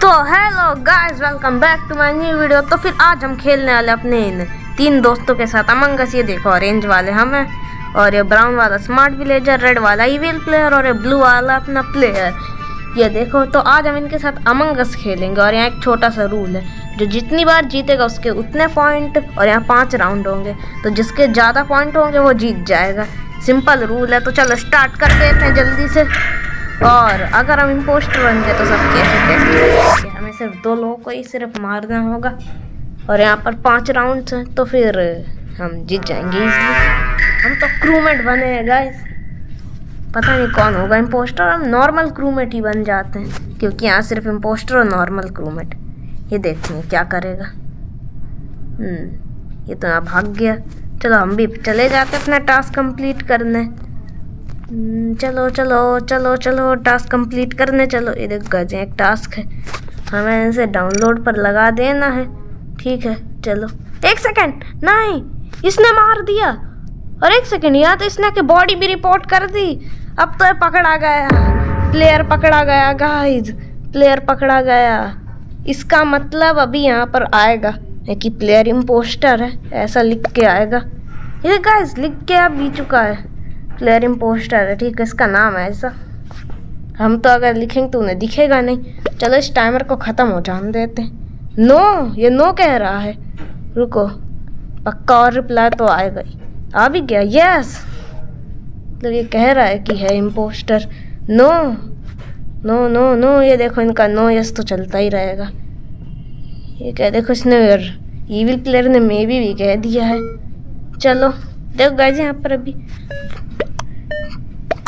तो hello guys, welcome back to my new video. तो फिर आज हम खेलने वाले अपने इन 3 दोस्तों के साथ अमंग अस। ये देखो, ऑरेंज वाले हम हैं और ये ब्राउन वाला स्मार्ट विलेजर, रेड वाला इविल प्लेयर और ये ब्लू वाला अपना प्लेयर। ये देखो, तो आज हम इनके साथ अमंग अस खेलेंगे और यहाँ एक छोटा सा रूल है, जो जितनी बार जीतेगा उसके उतने पॉइंट, और यहाँ 5 राउंड होंगे, तो जिसके ज़्यादा पॉइंट होंगे वो जीत जाएगा। सिंपल रूल है। तो चलो स्टार्ट कर देते हैं जल्दी से। और अगर हम इम्पोस्टर बन गए तो सब कैसे हमें सिर्फ 2 लोगों को ही सिर्फ मारना होगा, और यहाँ पर 5 राउंड्स हैं, तो फिर हम जीत जाएंगे इजीली। हम तो क्रूमेट बने हैं गाइस, पता नहीं कौन होगा इम्पोस्टर। हम नॉर्मल क्रूमेट ही बन जाते हैं, क्योंकि यहाँ सिर्फ इम्पोस्टर और नॉर्मल क्रूमेट। ये देखते हैं क्या करेगा। ये तो यहाँ भाग गया। चलो हम भी चले जाते अपना टास्क कंप्लीट करने। चलो चलो चलो चलो टास्क कंप्लीट करने चलो। ये देख गाइस, एक टास्क है, हमें इसे डाउनलोड पर लगा देना है। ठीक है, चलो। 1 सेकंड, नहीं, इसने मार दिया। और 1 सेकंड, यहाँ तो इसने के बॉडी भी रिपोर्ट कर दी। अब तो पकड़ा गया, प्लेयर पकड़ा गया गाइस, प्लेयर पकड़ा गया। इसका मतलब अभी यहाँ पर आएगा कि प्लेयर इम्पोस्टर है, ऐसा लिख के आएगा। ये गाइस लिख के अब भी चुका है, प्लेयर इम्पोस्टर है। ठीक है, इसका नाम है ऐसा। हम तो अगर लिखेंगे तो उन्हें दिखेगा नहीं। चलो इस टाइमर को ख़त्म हो जाने देते हैं। नो, ये नो कह रहा है। रुको, पक्का और रिप्लाई तो आएगा ही। आ भी गया, यस। मतलब ये कह रहा है कि है imposter. No no no no, ये देखो इनका नो यस तो चलता ही रहेगा। ये कह देखो, इसने इविल प्लेयर ने मे भी कह दिया है। चलो देखो गाइस, यहाँ पर अभी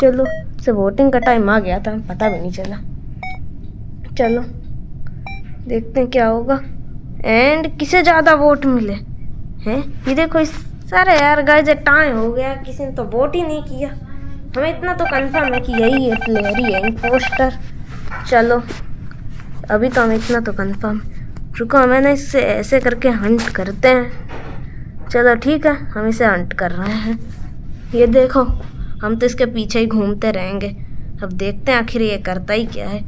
चलो से वोटिंग का टाइम आ गया था, पता भी नहीं चला। चलो देखते हैं क्या होगा एंड किसे ज़्यादा वोट मिले हैं। ये देखो इस सारे यार गाइस, टाइम हो गया, किसी ने तो वोट ही नहीं किया। हमें इतना तो कंफर्म है कि यही है, प्लेयर ही है इम्पोस्टर। चलो अभी तो हमें इतना तो कंफर्म। रुको, हमें ना इससे ऐसे करके हंट करते हैं। चलो ठीक है, हम इसे हंट कर रहे हैं। ये देखो, हम तो इसके पीछे ही घूमते रहेंगे। अब देखते हैं आखिर ये करता ही क्या है।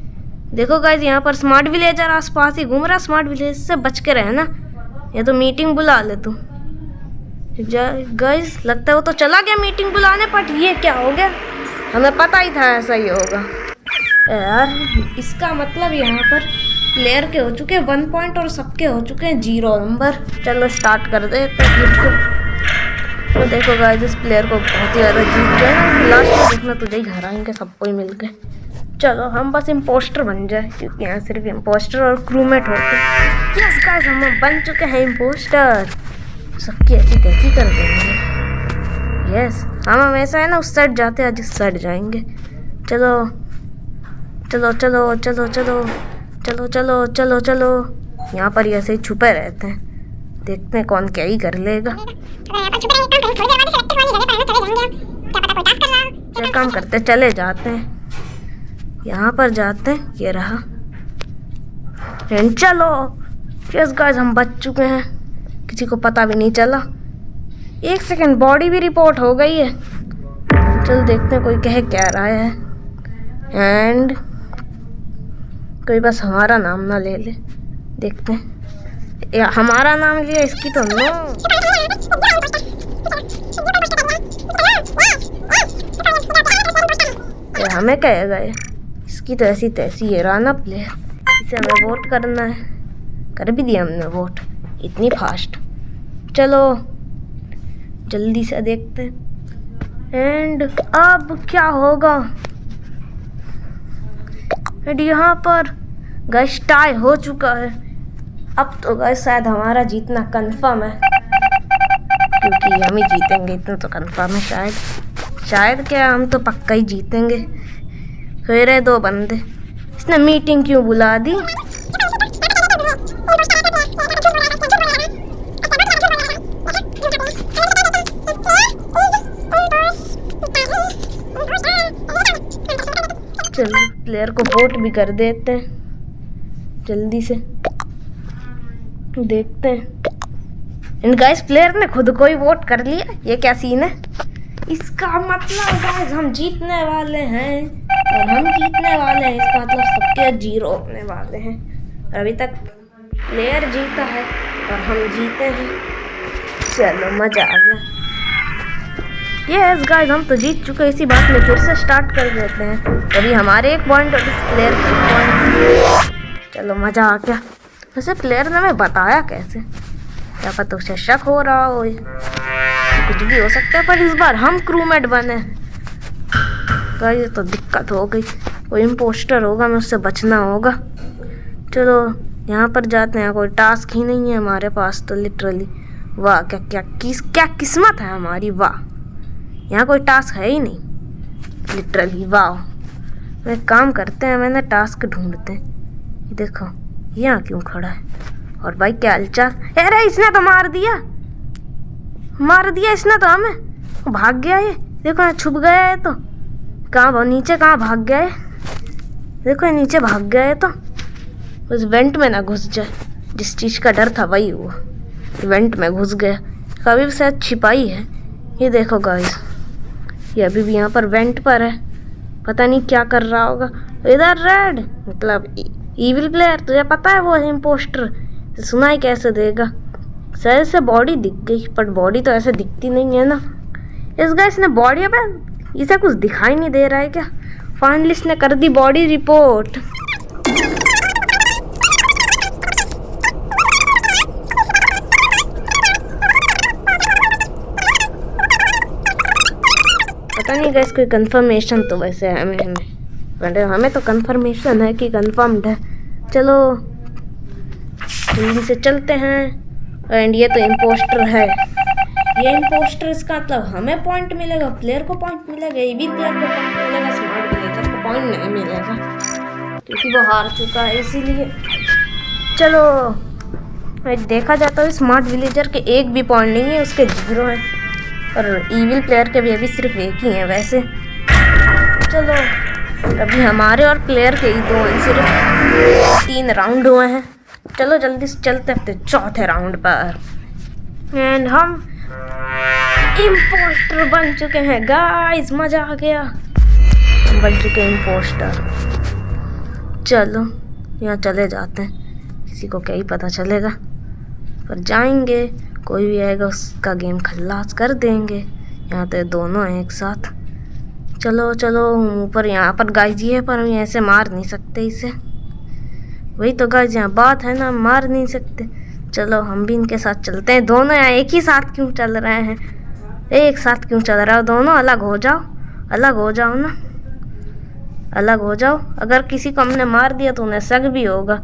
देखो गाइस, यहाँ पर स्मार्ट विलेजर आसपास ही घूम रहा। स्मार्ट विलेज से बच के रहे ना, ये तो मीटिंग बुला ले तू। गाइस लगता है वो तो चला गया मीटिंग बुलाने, पर ये क्या हो गया, हमें पता ही था ऐसा ही होगा यार। इसका मतलब यहाँ पर प्लेयर के हो चुके 1 पॉइंट और सबके हो चुके हैं 0 नंबर। चलो स्टार्ट कर देते हैं। तो देखो गाइस, इस प्लेयर को बहुत ही ज़्यादा जीत गए। लास्ट में देखना तुझे ही हराएंगे सबको ही मिल के। चलो हम बस इम्पोस्टर बन जाए, क्योंकि यहाँ सिर्फ इम्पोस्टर और क्रूमेट होते हैं। यस गाइस, हम बन चुके हैं इम्पोस्टर। सबकी ऐसी तैसी कर देंगे। यस, हम हमेशा है ना उस साइड जाते हैं, आज इस साइड जाएंगे। चलो चलो चलो चलो चलो चलो चलो चलो चलो। यहाँ पर ऐसे ही छुपे रहते हैं, देखते हैं कौन क्या ही कर लेगा। चल काम करते चले जाते हैं, यहाँ पर जाते हैं। ये रहा, चलो। यस गाइस, हम बच चुके हैं, किसी को पता भी नहीं चला। 1 सेकंड, बॉडी भी रिपोर्ट हो गई है। चल देखते हैं कोई कह क्या रहा है। एंड कोई बस हमारा नाम ना ले ले, देखते हैं। या हमारा नाम लिया, इसकी तो नो। हमें कहेगा ये, इसकी तो ऐसी तैसी है। राना प्लेयर, इसे हमें वोट करना है। कर भी दिया हमने वोट, इतनी फास्ट। चलो जल्दी से देखते हैं। एंड अब क्या होगा। एंड यहाँ पर गाइस टाई हो चुका है। अब तो गाइस शायद हमारा जीतना कंफर्म है, क्योंकि हम ही जीतेंगे, इतना तो कंफर्म है। शायद क्या, हम तो पक्का ही जीतेंगे। फिर 2 बंदे, इसने मीटिंग क्यों बुला दी। चलो प्लेयर को वोट भी कर देते हैं जल्दी से, देखते हैं। एंड गाइस, प्लेयर ने खुद को ही वोट कर लिया। ये क्या सीन है। इसका मतलब गाइस हम जीतने वाले हैं, और हम जीतने वाले हैं, इसका मतलब सबके 0 होने वाले हैं। अभी तक प्लेयर जीता है और हम जीते हैं। चलो मज़ा आ गया। यस गाइस, हम तो जीत चुके हैं। इसी बात में फिर से स्टार्ट कर देते हैं। अभी हमारे 1 पॉइंट और इस प्लेयर के 1 पॉइंट। चलो मज़ा आ गया। वैसे प्लेयर ने हमें बताया कैसे? क्या पता उसे शक हो रहा हो, कुछ भी हो सकता है। पर इस बार हम क्रूमेट बने। गाइस ये तो दिक्कत हो गई। कोई इम्पोस्टर होगा, हमें उससे बचना होगा। चलो यहाँ पर जाते हैं। कोई टास्क ही नहीं है हमारे पास तो लिटरली। वाह क्या किस्मत है हमारी। वाह, यहाँ कोई टास्क है ही नहीं लिटरली। वाह, एक काम करते हैं, मैंने टास्क ढूंढते हैं। देखो यहाँ क्यों खड़ा है। और भाई क्या हालचाल? अरे इसने तो मार दिया इसने तो हमें। भाग गया ये। देखो यहाँ छुप गया है। तो कहाँ नीचे कहाँ भाग गया है? देखो ये नीचे भाग गया है। तो उस वेंट में ना घुस जाए। जिस चीज़ का डर था वही हुआ, वेंट में घुस गया। कभी शायद छिपाई है। ये देखो गाइस, ये अभी भी यहाँ पर वेंट पर है। पता नहीं क्या कर रहा होगा। इधर रेड मतलब ईविल प्लेयर, तुझे पता है वो इम्पोस्टर। सुनाई कैसे देगा? शायद से बॉडी दिख गई, पर बॉडी तो ऐसे दिखती नहीं है ना। इस गाइस ने बॉडी पे इसे कुछ दिखाई नहीं दे रहा है क्या? फाइनली इसने कर दी बॉडी रिपोर्ट। पता नहीं गाइस कोई कंफर्मेशन तो वैसे है हमें तो कंफर्मेशन है कि कंफर्म्ड है। चलो जल्दी से चलते हैं। एंड ये तो इम्पोस्टर है। ये इम्पोस्टर, इसका मतलब हमें पॉइंट मिलेगा, प्लेयर को पॉइंट मिलेगा, ईवी प्लेयर को पॉइंट मिलेगा, स्मार्ट विलेजर को पॉइंट नहीं मिलेगा क्योंकि वो हार चुका है इसीलिए। चलो देखा जाता है स्मार्ट विलेजर के 1 भी पॉइंट नहीं है, उसके 0 हैं। और ईविल प्लेयर के भी अभी सिर्फ 1 ही हैं वैसे। चलो अभी हमारे और प्लेयर के ही 2 हैं, सिर्फ 3 राउंड हुए हैं। चलो जल्दी से चलते अपने 4थे राउंड पर। एंड हम इम्पोस्टर बन चुके हैं गाइस, मजा आ गया। हम बन चुके हैं इम्पोस्टर। चलो यहाँ चले जाते हैं, किसी को क्या ही पता चलेगा। पर जाएंगे, कोई भी आएगा उसका गेम खल्लास कर देंगे। यहाँ तो दोनों हैं एक साथ। चलो चलो ऊपर यहाँ पर गाइस ये, पर हम ऐसे मार नहीं सकते इसे। वही तो गाइस यहाँ बात है ना, मार नहीं सकते। चलो हम भी इनके साथ चलते हैं। दोनों यहाँ एक ही साथ क्यों चल रहे हैं? एक साथ क्यों चल रहा है? दोनों अलग हो जाओ, अलग हो जाओ ना, अलग हो जाओ। अगर किसी को हमने मार दिया तो उन्हें शक भी होगा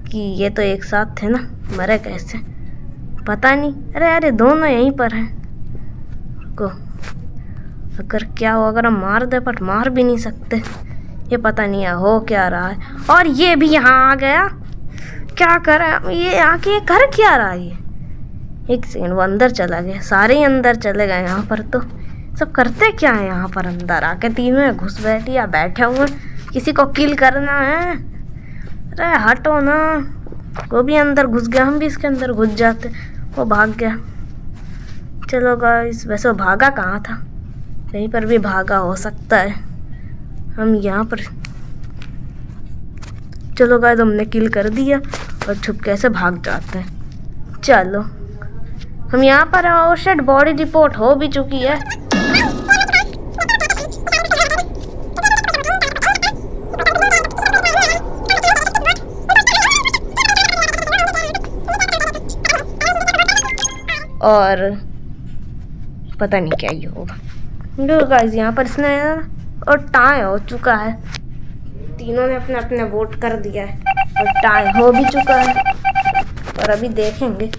कि ये तो एक साथ थे ना, मरे कैसे पता नहीं। अरे दोनों यहीं पर हैं। को अगर क्या हो, अगर हम मार दे, बट मार भी नहीं सकते। ये पता नहीं है हो क्या रहा है। और ये भी यहाँ आ गया। क्या कर रहा है ये आके? कर क्या रहा है ये? 1 सेकंड, वो अंदर चला गया। सारे ही अंदर चले गए। यहाँ पर तो सब करते क्या है? यहाँ पर अंदर आके तीनों घुस बैठी या बैठे हुए, किसी को किल करना है। अरे हटो ना। वो भी अंदर घुस गया, हम भी इसके अंदर घुस जाते। वो भाग गया। चलो गाइस, वैसे वो भागा कहाँ था? कहीं पर भी भागा हो सकता है। हम यहाँ पर, चलो गाइस हमने किल कर दिया और छुप कैसे भाग जाते हैं। चलो हम यहाँ पर हैं। ओ शिट, बॉडी रिपोर्ट हो भी चुकी है। और पता नहीं क्या ये होगा। गाइस यहाँ पर इसने और टाई हो चुका है। तीनों ने अपने अपने वोट कर दिया है और टाई हो भी चुका है। और अभी देखेंगे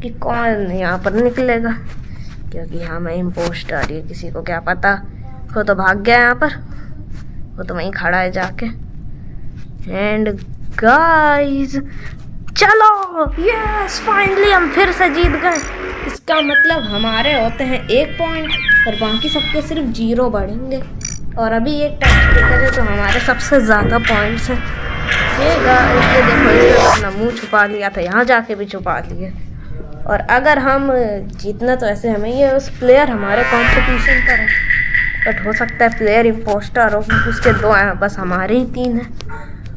कि कौन यहाँ पर निकलेगा, क्योंकि यहाँ मैं इम्पोस्टर, ये किसी को क्या पता। वो तो भाग गया यहाँ पर, वो तो वहीं खड़ा है जाके। एंड गाइस चलो, यस फाइनली हम फिर से जीत गए। इसका मतलब हमारे होते हैं 1 पॉइंट और बाकी सबके सिर्फ 0 बढ़ेंगे। और अभी एक टाइम देखा जाए तो हमारे सबसे ज़्यादा पॉइंट्स हैं। ये देखो, इसने अपना मुंह छुपा लिया था, यहाँ जाके भी छुपा लिया। और अगर हम जीतना तो ऐसे हमें ये उस प्लेयर हमारे कंपटीशन पर है, बट हो सकता है प्लेयर इम्पोस्टर हो, उसके 2 हैं, बस हमारे ही 3 हैं।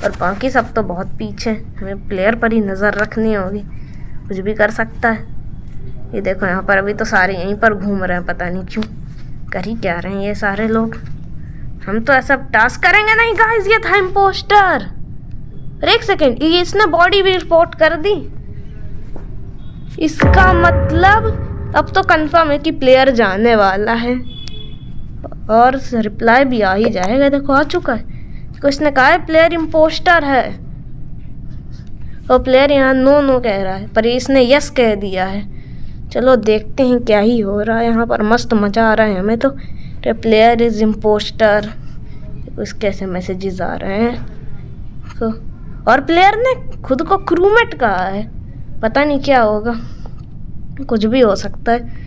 और बाकी सब तो बहुत पीछे। हमें प्लेयर पर ही नज़र रखनी होगी, कुछ भी कर सकता है। ये देखो यहाँ पर अभी तो सारे यहीं पर घूम रहे हैं, पता नहीं क्यों, कर ही क्या रहे हैं ये सारे लोग। हम तो ऐसा टास्क करेंगे नहीं गाइस। ये था इम्पोस्टर। एक सेकेंड, ये इसने बॉडी भी रिपोर्ट कर दी। इसका मतलब अब तो कंफर्म है कि प्लेयर जाने वाला है और रिप्लाई भी आ ही जाएगा। देखो आ चुका है। उसने कहा है प्लेयर इम्पोस्टर है और प्लेयर यहाँ नो नो कह रहा है, पर इसने यस कह दिया है। चलो देखते हैं क्या ही हो रहा है यहाँ पर। मस्त मज़ा आ रहा है हमें तो। प्लेयर इज इम्पोस्टर, उसके ऐसे मैसेजेस आ रहे हैं तो। और प्लेयर ने खुद को क्रूमेट कहा है, पता नहीं क्या होगा, कुछ भी हो सकता है।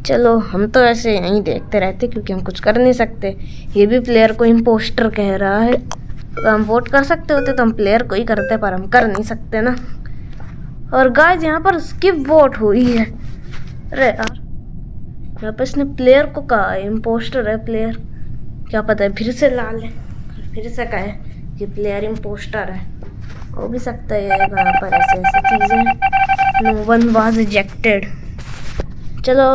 चलो हम तो ऐसे यहीं देखते रहते क्योंकि हम कुछ कर नहीं सकते। ये भी प्लेयर को इम्पोस्टर कह रहा है। तो हम वोट कर सकते होते तो हम प्लेयर को ही करते, पर हम कर नहीं सकते ना। और गाइस यहाँ पर स्किप वोट हुई है। अरे यार, यहाँ पर इसने प्लेयर को कहा है इम्पोस्टर है प्लेयर। क्या पता है फिर से ला ले, फिर से कहे कि प्लेयर इम्पोस्टर है, हो भी सकता है। यहाँ पर ऐसे ऐसी चीज़ें। No one was rejected. चलो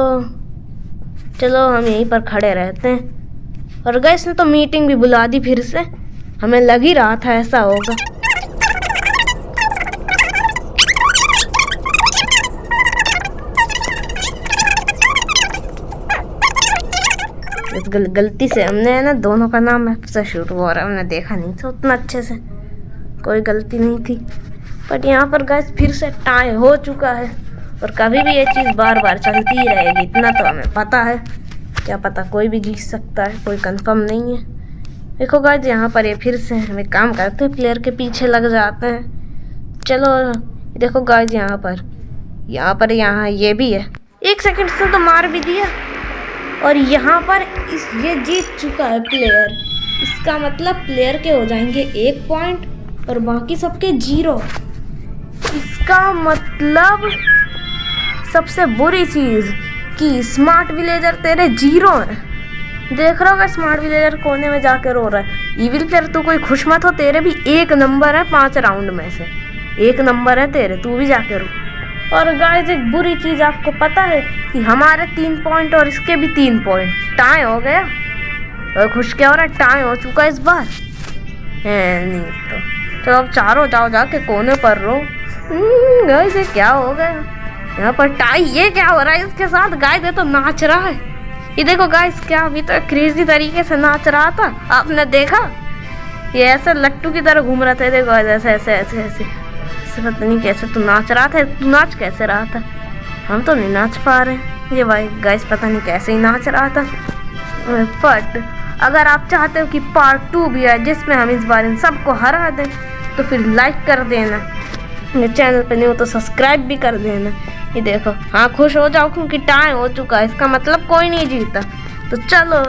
चलो हम यहीं पर खड़े रहते हैं। और गाइस ने तो मीटिंग भी बुला दी फिर से। हमें लग ही रहा था ऐसा होगा। गलती से हमने है ना दोनों का नाम एफ से शुरू हो रहा है, हमने देखा नहीं था उतना अच्छे से, कोई गलती नहीं थी। बट यहाँ पर गाइस फिर से टाई हो चुका है और कभी भी ये चीज़ बार बार चलती ही रहेगी, इतना तो हमें पता है। क्या पता कोई भी जीत सकता है, कोई कंफर्म नहीं है। देखो गाइस यहाँ पर ये फिर से हमें काम करते हैं, प्लेयर के पीछे लग जाते हैं। चलो देखो गाइस यहाँ पर ये भी है। 1 सेकंड से तो मार भी दिया और यहाँ पर ये जीत चुका है प्लेयर। इसका मतलब प्लेयर के हो जाएंगे 1 पॉइंट और बाकी सबके 0। इसका मतलब सबसे बुरी चीज़ कि स्मार्ट विलेजर तेरे 0 है। देख रहा होगा स्मार्ट विलेजर कोने में जाकर रो रहा है। इविल प्लेयर तू कोई खुश मत हो, तेरे भी 1 नंबर है 5 राउंड में से 1 नंबर है तेरे, तू भी जाकर रो। और गाइस एक बुरी चीज़ आपको पता है कि हमारे 3 पॉइंट और इसके भी 3 पॉइंट, टाई हो गया। और खुश क्या हो रहा है, टाई हो चुका इस बार है नहीं तो अब चारों जाओ जाके कोने पर रो। गाइस ये क्या हो गया यहाँ पर टाई, ये क्या हो रहा है इसके साथ। गाइस ये तो नाच रहा है, ये देखो गाइस क्या अभी तो क्रेजी तरीके से नाच रहा था, आपने देखा। ये ऐसे लट्टू की तरह घूम रहा था, देखो ऐसे ऐसे ऐसे ऐसे पता नहीं कैसे तू नाच रहा था। तू नाच कैसे रहा था, हम तो नहीं नाच पा रहे। ये भाई गाइस पता नहीं कैसे ही नाच रहा था। बट अगर आप चाहते हो कि पार्ट 2 भी है जिसमें हम इस बार इन सबको हरा दें तो फिर लाइक कर देना, चैनल पे नहीं हो तो सब्सक्राइब भी कर देना। ये देखो हाँ खुश हो जाओ क्योंकि टाइम हो चुका है, इसका मतलब कोई नहीं जीता। तो चलो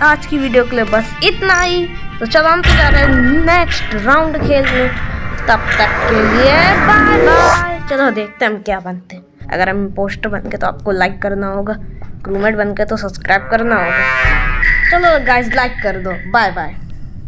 आज की वीडियो के लिए बस इतना ही। तो चलो हम तो जा रहे हैं नेक्स्ट राउंड खेलने, तब तक के लिए बाय बाय। चलो देखते हैं हम क्या बनते हैं। अगर हम पोस्टर बन के तो आपको लाइक करना होगा, क्रूमेट बन के तो सब्सक्राइब करना होगा। चलो गाइस लाइक कर दो, बाय बाय।